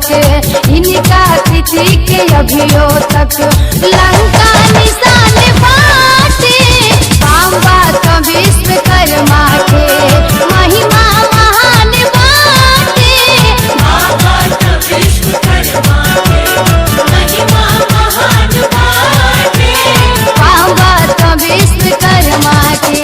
बाटे इनका कृति के अभियो तक लंका निशान बाटे। काम बात विश्वकर्मा के महिमा महान बाटे। काम बात विश्वकर्मा के।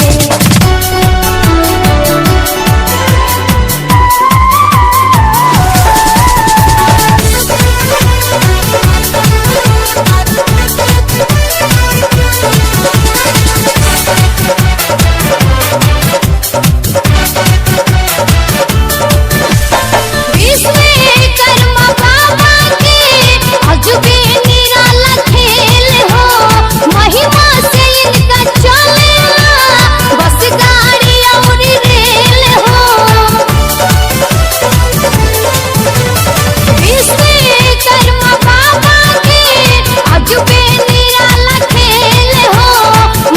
विश्वकर्मा बाबा के अजूबे निराला खेल हो। महिमा से इनका चलेला बस गाड़ी और रेल हो। विश्वकर्मा बाबा के अजूबे निराला खेल हो।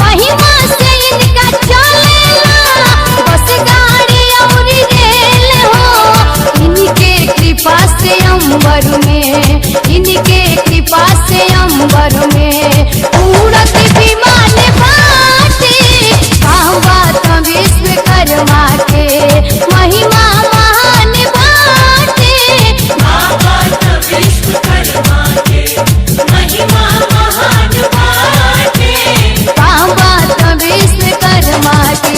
महिमा से इनका चलेला बस गाड़ी और रेल हो। इनके कृपा से अंबर में इनके कृपा से अंबर में उड़त विमान बाटे। काम बात विश्वकर्मा के महिमा महान बाटे। काम बात विश्वकर्मा के महिमा महान बाटे। काम बात विश्वकर्मा के।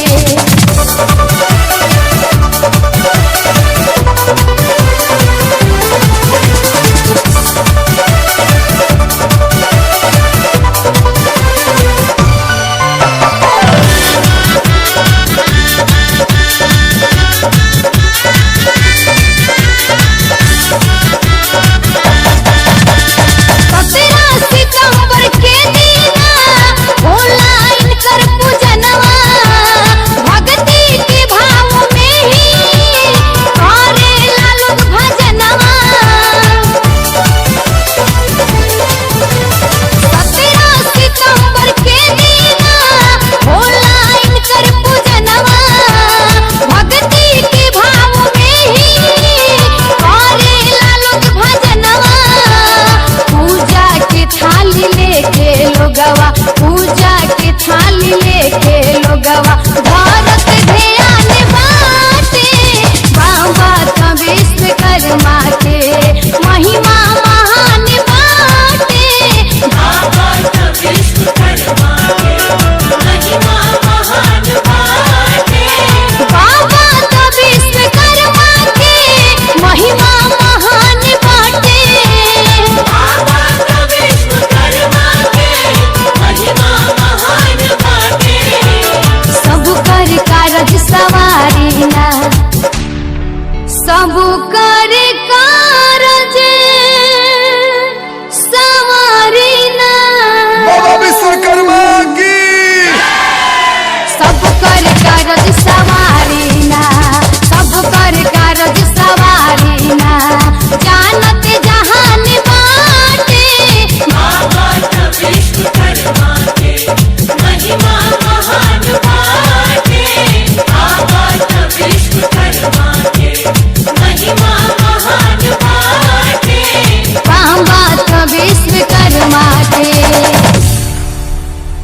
सितंबर के दीना होला इनकर पूजनवा। भक्ति के भाव में ही करेला लोग भजनवा। 17 सितंबर के दीना होला इनकर पूजनवा। भक्ति के भाव में ही करेला लोग भजनवा। पूजा के थाली लेके लोगवा पूजा के थाली लेके लोगवा